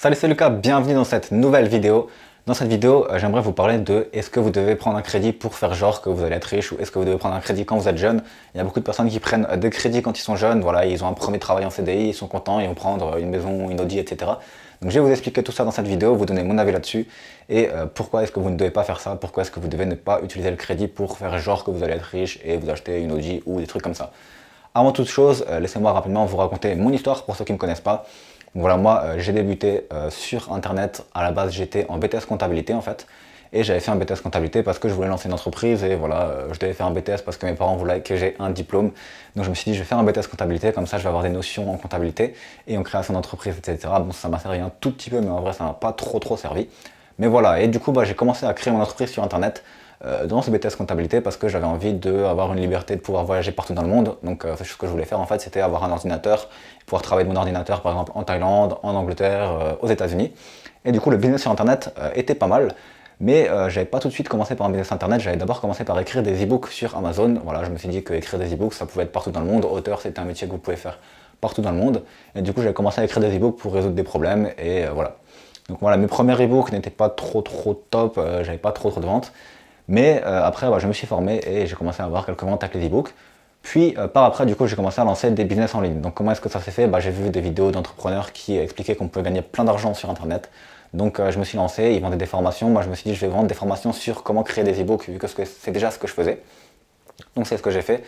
Salut, c'est Lucas, bienvenue dans cette nouvelle vidéo. Dans cette vidéo, j'aimerais vous parler de est-ce que vous devez prendre un crédit pour faire genre que vous allez être riche ou est-ce que vous devez prendre un crédit quand vous êtes jeune. Il y a beaucoup de personnes qui prennent des crédits quand ils sont jeunes, voilà, ils ont un premier travail en CDI, ils sont contents, ils vont prendre une maison, une Audi, etc. Donc je vais vous expliquer tout ça dans cette vidéo, vous donner mon avis là-dessus et pourquoi est-ce que vous ne devez pas faire ça, pourquoi est-ce que vous devez ne pas utiliser le crédit pour faire genre que vous allez être riche et vous acheter une Audi ou des trucs comme ça. Avant toute chose, laissez-moi rapidement vous raconter mon histoire pour ceux qui ne me connaissent pas. Voilà, moi j'ai débuté sur internet, à la base j'étais en BTS comptabilité en fait, et j'avais fait un BTS comptabilité parce que je voulais lancer une entreprise et voilà, je devais faire un BTS parce que mes parents voulaient que j'ai un diplôme, donc je me suis dit je vais faire un BTS comptabilité, comme ça je vais avoir des notions en comptabilité et en création d'entreprise, etc. Bon, ça m'a servi un tout petit peu, mais en vrai ça m'a pas trop servi. Mais voilà, et du coup j'ai commencé à créer mon entreprise sur internet dans ce BTS comptabilité parce que j'avais envie d'avoir une liberté de pouvoir voyager partout dans le monde. Donc ce que je voulais faire en fait, c'était avoir un ordinateur, pouvoir travailler de mon ordinateur par exemple en Thaïlande, en Angleterre, aux États-Unis. Et du coup le business sur internet était pas mal, mais j'avais pas tout de suite commencé par un business internet, j'avais d'abord commencé par écrire des e-books sur Amazon. Voilà, je me suis dit que écrire des e-books ça pouvait être partout dans le monde, auteur c'était un métier que vous pouvez faire partout dans le monde. Et du coup j'ai commencé à écrire des e-books pour résoudre des problèmes et voilà. Donc voilà, mes premiers e-books n'étaient pas trop top, j'avais pas trop de ventes. Mais après, je me suis formé et j'ai commencé à avoir quelques ventes avec les e-books. Puis par après, du coup, j'ai commencé à lancer des business en ligne. Donc comment est-ce que ça s'est fait? J'ai vu des vidéos d'entrepreneurs qui expliquaient qu'on pouvait gagner plein d'argent sur Internet. Donc je me suis lancé, ils vendaient des formations. Moi, je me suis dit, je vais vendre des formations sur comment créer des e-books, vu que c'est déjà ce que je faisais. Donc c'est ce que j'ai fait.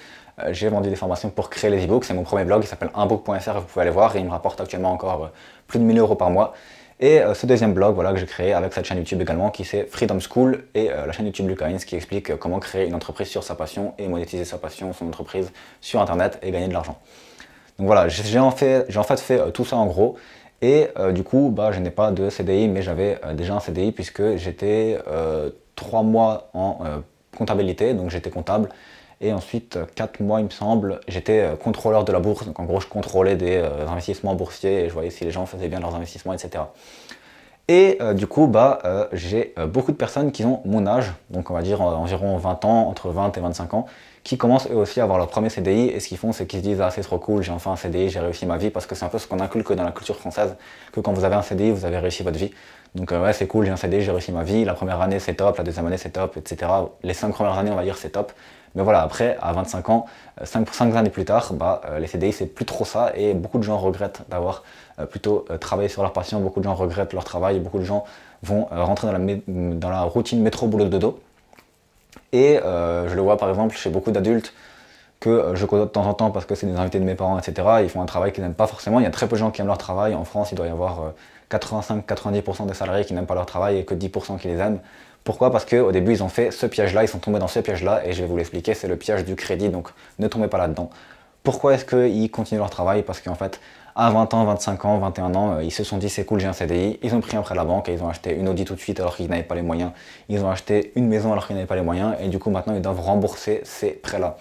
J'ai vendu des formations pour créer les e-books. C'est mon premier blog, il s'appelle unbook.fr, vous pouvez aller voir. Et il me rapporte actuellement encore plus de 1000 € par mois. Et ce deuxième blog voilà, que j'ai créé avec cette chaîne YouTube également qui c'est Freedom School et la chaîne YouTube Lucas Ince qui explique comment créer une entreprise sur sa passion et monétiser sa passion, son entreprise sur internet et gagner de l'argent. Donc voilà, j'ai en fait fait tout ça en gros et du coup je n'ai pas de CDI mais j'avais déjà un CDI puisque j'étais 3 mois en comptabilité, donc j'étais comptable. Et ensuite, 4 mois, il me semble, j'étais contrôleur de la bourse. Donc en gros, je contrôlais des investissements boursiers et je voyais si les gens faisaient bien leurs investissements, etc. Et du coup, j'ai beaucoup de personnes qui ont mon âge, donc on va dire environ 20 ans, entre 20 et 25 ans, qui commencent eux aussi à avoir leur premier CDI. Et ce qu'ils font, c'est qu'ils se disent « Ah, c'est trop cool, j'ai enfin un CDI, j'ai réussi ma vie », parce que c'est un peu ce qu'on inculque dans la culture française, que quand vous avez un CDI, vous avez réussi votre vie. Donc ouais, c'est cool, j'ai un CDI, j'ai réussi ma vie, la première année c'est top, la deuxième année c'est top, etc. Les 5 premières années, on va dire, c'est top. Mais voilà, après, à 25 ans, 5 années plus tard, les CDI, c'est plus trop ça et beaucoup de gens regrettent d'avoir plutôt travaillé sur leur passion, beaucoup de gens regrettent leur travail, beaucoup de gens vont rentrer dans la routine métro-boulot-dodo. Et je le vois par exemple chez beaucoup d'adultes que je côtoie de temps en temps parce que c'est des invités de mes parents, etc. Ils font un travail qu'ils n'aiment pas forcément. Il y a très peu de gens qui aiment leur travail. En France, il doit y avoir 85-90% des salariés qui n'aiment pas leur travail et que 10% qui les aiment. Pourquoi? Parce qu'au début, ils ont fait ce piège-là, ils sont tombés dans ce piège-là, et je vais vous l'expliquer, c'est le piège du crédit, donc ne tombez pas là-dedans. Pourquoi est-ce qu'ils continuent leur travail? Parce qu'en fait, à 20 ans, 25 ans, 21 ans, ils se sont dit c'est cool, j'ai un CDI, ils ont pris un prêt à la banque et ils ont acheté une Audi tout de suite alors qu'ils n'avaient pas les moyens, ils ont acheté une maison alors qu'ils n'avaient pas les moyens, et du coup maintenant ils doivent rembourser ces prêts-là.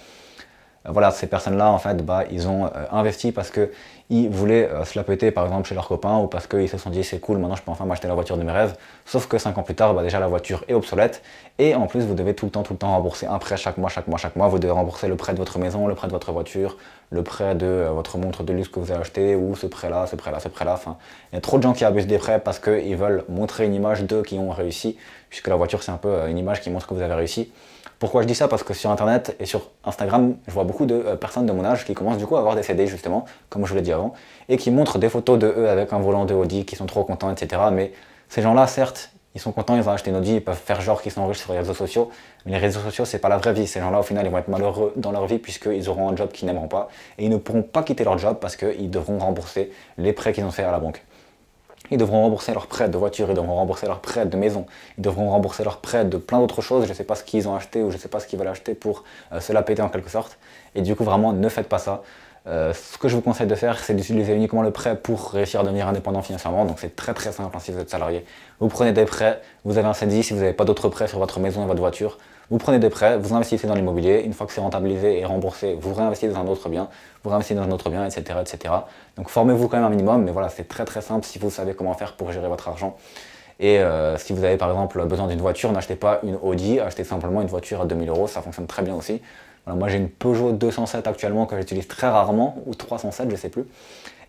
Voilà, ces personnes-là, en fait, ils ont investi parce qu'ils voulaient se la péter, par exemple, chez leurs copains, ou parce qu'ils se sont dit, c'est cool, maintenant je peux enfin m'acheter la voiture de mes rêves. Sauf que 5 ans plus tard, déjà la voiture est obsolète, et en plus, vous devez tout le temps rembourser un prêt chaque mois. Vous devez rembourser le prêt de votre maison, le prêt de votre voiture, le prêt de votre montre de luxe que vous avez acheté, ou ce prêt-là, ce prêt-là, ce prêt-là. Enfin, il y a trop de gens qui abusent des prêts parce qu'ils veulent montrer une image d'eux qui ont réussi, puisque la voiture, c'est un peu une image qui montre que vous avez réussi. Pourquoi je dis ça? Parce que sur internet et sur Instagram, je vois beaucoup de personnes de mon âge qui commencent du coup à avoir des CDI justement, comme je vous l'ai dit avant, et qui montrent des photos de eux avec un volant de Audi, qui sont trop contents, etc. Mais ces gens-là, certes, ils sont contents, ils ont acheté une Audi, ils peuvent faire genre qu'ils sont riches sur les réseaux sociaux, mais les réseaux sociaux, c'est pas la vraie vie. Ces gens-là, au final, ils vont être malheureux dans leur vie puisqu'ils auront un job qu'ils n'aimeront pas, et ils ne pourront pas quitter leur job parce qu'ils devront rembourser les prêts qu'ils ont fait à la banque. Ils devront rembourser leurs prêts de voiture, ils devront rembourser leurs prêts de maison, ils devront rembourser leurs prêts de plein d'autres choses, je ne sais pas ce qu'ils ont acheté ou je ne sais pas ce qu'ils veulent acheter pour se la péter en quelque sorte. Et du coup vraiment ne faites pas ça. Ce que je vous conseille de faire, c'est d'utiliser uniquement le prêt pour réussir à devenir indépendant financièrement. Donc c'est très simple si vous êtes salarié. Vous prenez des prêts, vous avez un CDI, si vous n'avez pas d'autres prêts sur votre maison et votre voiture, vous prenez des prêts, vous investissez dans l'immobilier, une fois que c'est rentabilisé et remboursé, vous réinvestissez dans un autre bien, vous réinvestissez dans un autre bien, etc. etc. Donc formez-vous quand même un minimum, mais voilà, c'est très simple si vous savez comment faire pour gérer votre argent. Et si vous avez par exemple besoin d'une voiture, n'achetez pas une Audi, achetez simplement une voiture à 2000 €, ça fonctionne très bien aussi. Voilà, moi j'ai une Peugeot 207 actuellement que j'utilise très rarement, ou 307, je sais plus.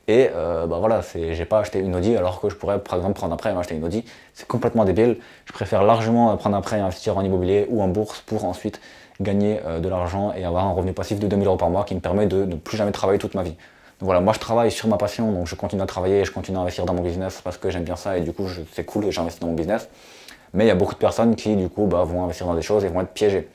Et bah voilà, j'ai pas acheté une Audi alors que je pourrais par exemple prendre un prêt et m'acheter une Audi. C'est complètement débile. Je préfère largement prendre un prêt et investir en immobilier ou en bourse pour ensuite gagner de l'argent et avoir un revenu passif de 2000 € par mois qui me permet de ne plus jamais travailler toute ma vie. Donc voilà, moi je travaille sur ma passion, donc je continue à travailler et je continue à investir dans mon business parce que j'aime bien ça et du coup c'est cool et j'investis dans mon business. Mais il y a beaucoup de personnes qui du coup bah, vont investir dans des choses et vont être piégées.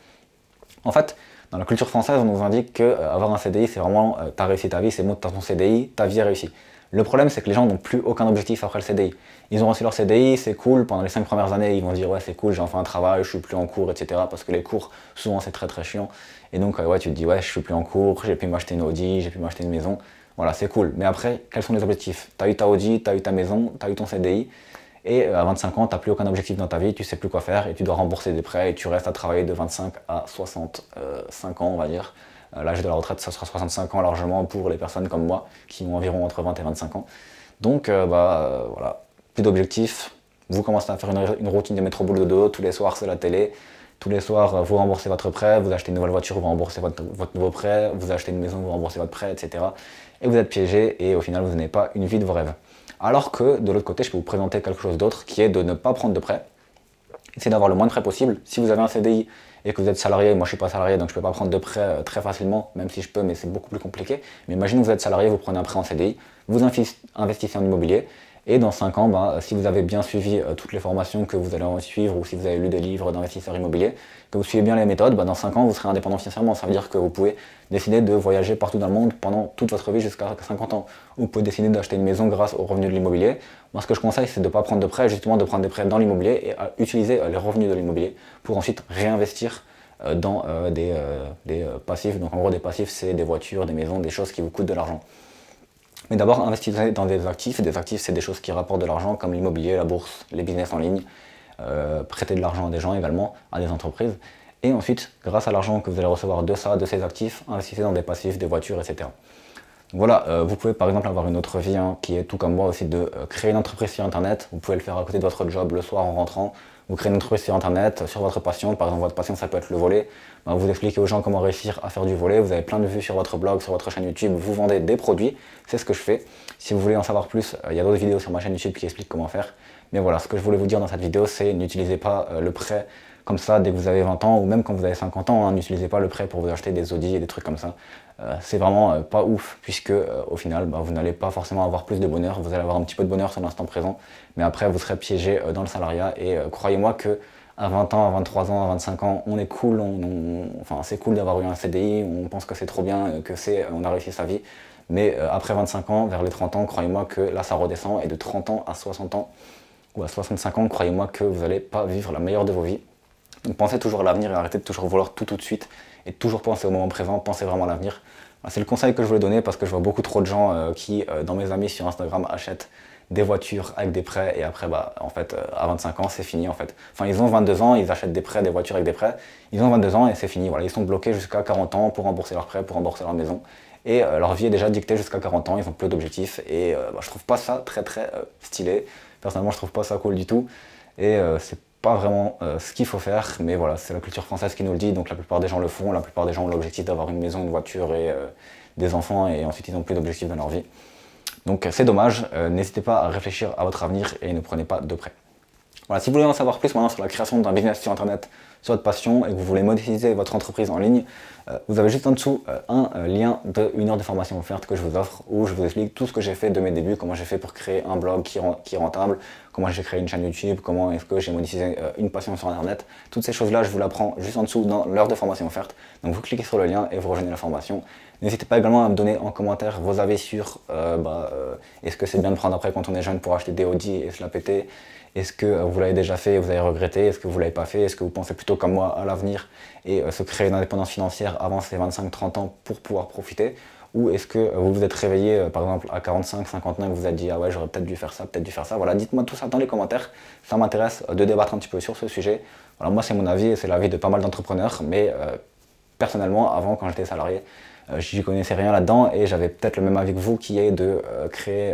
En fait, dans la culture française, on nous indique qu'avoir un CDI, c'est vraiment t'as réussi ta vie, c'est bon, t'as ton CDI, ta vie est réussie. Le problème, c'est que les gens n'ont plus aucun objectif après le CDI. Ils ont reçu leur CDI, c'est cool, pendant les 5 premières années, ils vont se dire ouais c'est cool, j'ai enfin un travail, je suis plus en cours, etc. Parce que les cours, souvent c'est très très chiant. Et donc ouais, tu te dis ouais, je suis plus en cours, j'ai pu m'acheter une Audi, j'ai pu m'acheter une maison. Voilà, c'est cool. Mais après, quels sont les objectifs? T'as eu ta Audi, t'as eu ta maison, t'as eu ton CDI. Et à 25 ans, tu n'as plus aucun objectif dans ta vie, tu sais plus quoi faire et tu dois rembourser des prêts et tu restes à travailler de 25 à 65 ans, on va dire. L'âge de la retraite, ça sera 65 ans largement pour les personnes comme moi qui ont environ entre 20 et 25 ans. Donc voilà, plus d'objectifs. Vous commencez à faire une routine de métro boulot dodo, tous les soirs c'est la télé. Tous les soirs, vous remboursez votre prêt, vous achetez une nouvelle voiture, vous remboursez votre nouveau prêt, vous achetez une maison, vous remboursez votre prêt, etc. Et vous êtes piégé et au final, vous n'avez pas une vie de vos rêves. Alors que de l'autre côté, je peux vous présenter quelque chose d'autre qui est de ne pas prendre de prêt. Essayez d'avoir le moins de prêts possible. Si vous avez un CDI et que vous êtes salarié, moi je ne suis pas salarié donc je ne peux pas prendre de prêt très facilement, même si je peux, mais c'est beaucoup plus compliqué. Mais imaginez que vous êtes salarié, vous prenez un prêt en CDI, vous investissez en immobilier. Et dans 5 ans, si vous avez bien suivi toutes les formations que vous allez en suivre ou si vous avez lu des livres d'investisseurs immobiliers, que vous suivez bien les méthodes, dans 5 ans, vous serez indépendant financièrement. Ça veut dire que vous pouvez décider de voyager partout dans le monde pendant toute votre vie jusqu'à 50 ans. Ou vous pouvez décider d'acheter une maison grâce aux revenus de l'immobilier. Moi, ce que je conseille, c'est de ne pas prendre de prêt, justement de prendre des prêts dans l'immobilier et à utiliser les revenus de l'immobilier pour ensuite réinvestir dans des passifs. Donc en gros, des passifs, c'est des voitures, des maisons, des choses qui vous coûtent de l'argent. Mais d'abord, investissez dans des actifs. Et des actifs, c'est des choses qui rapportent de l'argent, comme l'immobilier, la bourse, les business en ligne. Prêter de l'argent à des gens également, à des entreprises. Et ensuite, grâce à l'argent que vous allez recevoir de ça, de ces actifs, investissez dans des passifs, des voitures, etc. Donc voilà, vous pouvez par exemple avoir une autre vie qui est tout comme moi aussi de créer une entreprise sur Internet. Vous pouvez le faire à côté de votre job le soir en rentrant. Vous créez une entreprise sur Internet, sur votre passion. Par exemple, votre passion, ça peut être le volley. Vous expliquez aux gens comment réussir à faire du volley. Vous avez plein de vues sur votre blog, sur votre chaîne YouTube. Vous vendez des produits. C'est ce que je fais. Si vous voulez en savoir plus, il y a d'autres vidéos sur ma chaîne YouTube qui expliquent comment faire. Mais voilà, ce que je voulais vous dire dans cette vidéo, c'est n'utilisez pas le prêt comme ça dès que vous avez 20 ans ou même quand vous avez 50 ans. N'utilisez pas le prêt pour vous acheter des Audi et des trucs comme ça. C'est vraiment pas ouf puisque au final, vous n'allez pas forcément avoir plus de bonheur. Vous allez avoir un petit peu de bonheur sur l'instant présent. Mais après, vous serez piégé dans le salariat. Et croyez-moi que à 20 ans, à 23 ans, à 25 ans, on est cool, enfin c'est cool d'avoir eu un CDI, on pense que c'est trop bien, on a réussi sa vie. Mais après 25 ans, vers les 30 ans, croyez-moi que là ça redescend et de 30 ans à 60 ans ou à 65 ans, croyez-moi que vous n'allez pas vivre la meilleure de vos vies. Donc pensez toujours à l'avenir et arrêtez de toujours vouloir tout de suite et toujours penser au moment présent, pensez vraiment à l'avenir. C'est le conseil que je voulais donner parce que je vois beaucoup trop de gens qui, dans mes amis sur Instagram, achètent des voitures avec des prêts et après en fait à 25 ans c'est fini en fait. Enfin ils ont 22 ans, ils achètent des prêts, des voitures avec des prêts, ils ont 22 ans et c'est fini, voilà, ils sont bloqués jusqu'à 40 ans pour rembourser leurs prêts, pour rembourser leur maison et leur vie est déjà dictée jusqu'à 40 ans, ils ont peu d'objectifs et je trouve pas ça très stylé, personnellement je trouve pas ça cool du tout et c'est pas vraiment ce qu'il faut faire, mais voilà, c'est la culture française qui nous le dit, donc la plupart des gens le font, la plupart des gens ont l'objectif d'avoir une maison, une voiture et des enfants et ensuite ils n'ont plus d'objectifs dans leur vie. Donc c'est dommage, n'hésitez pas à réfléchir à votre avenir et ne prenez pas de prêt. Voilà, si vous voulez en savoir plus maintenant sur la création d'un business sur Internet, sur votre passion et que vous voulez monétiser votre entreprise en ligne, vous avez juste en dessous un lien d'1 heure de formation offerte que je vous offre où je vous explique tout ce que j'ai fait de mes débuts, comment j'ai fait pour créer un blog qui est rentable, comment j'ai créé une chaîne YouTube, comment est-ce que j'ai monétisé une passion sur Internet. Toutes ces choses-là, je vous l'apprends juste en dessous dans l'heure de formation offerte. Donc vous cliquez sur le lien et vous rejoignez la formation. N'hésitez pas également à me donner en commentaire vos avis sur est-ce que c'est bien de prendre après quand on est jeune pour acheter des Audi et se la péter. Est-ce que vous l'avez déjà fait et vous avez regretté? Est-ce que vous ne l'avez pas fait? Est-ce que vous pensez plutôt comme moi à l'avenir et se créer une indépendance financière avant ces 25-30 ans pour pouvoir profiter? Ou est-ce que vous vous êtes réveillé par exemple à 45-50 ans et vous vous êtes dit ah ouais j'aurais peut-être dû faire ça, peut-être dû faire ça. Voilà, dites-moi tout ça dans les commentaires, ça m'intéresse de débattre un petit peu sur ce sujet. Voilà, moi c'est mon avis et c'est l'avis de pas mal d'entrepreneurs, mais personnellement avant quand j'étais salarié, j'y connaissais rien là-dedans et j'avais peut-être le même avis que vous qui est de créer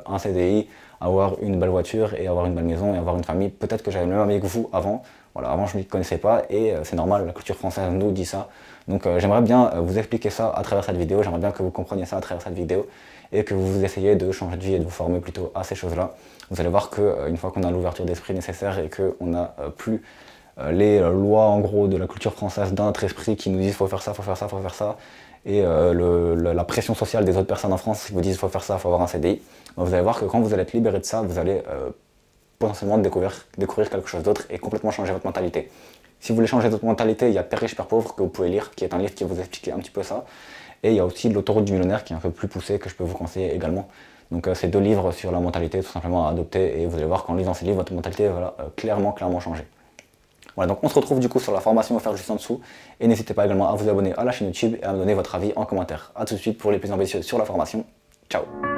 un CDI, avoir une belle voiture et avoir une belle maison et avoir une famille. Peut-être que j'avais le même avis que vous avant. Voilà, avant je ne m'y connaissais pas et c'est normal, la culture française nous dit ça. Donc j'aimerais bien vous expliquer ça à travers cette vidéo, j'aimerais bien que vous compreniez ça à travers cette vidéo et que vous essayez de changer de vie et de vous former plutôt à ces choses-là, vous allez voir qu'une fois qu'on a l'ouverture d'esprit nécessaire et qu'on n'a plus les lois en gros de la culture française dans notre esprit qui nous disent faut faire ça, faut faire ça, faut faire ça, et la pression sociale des autres personnes en France qui vous disent faut faire ça, faut avoir un CDI, vous allez voir que quand vous allez être libéré de ça, vous allez potentiellement découvrir quelque chose d'autre et complètement changer votre mentalité. Si vous voulez changer votre mentalité, il y a Père riche, Père pauvre que vous pouvez lire, qui est un livre qui va vous expliquer un petit peu ça. Et il y a aussi L'autoroute du millionnaire qui est un peu plus poussé, que je peux vous conseiller également. Donc c'est 2 livres sur la mentalité tout simplement à adopter et vous allez voir qu'en lisant ces livres, votre mentalité va clairement changer. Voilà, donc on se retrouve du coup sur la formation offerte juste en dessous et n'hésitez pas également à vous abonner à la chaîne YouTube et à me donner votre avis en commentaire. A tout de suite pour les plus ambitieux sur la formation. Ciao!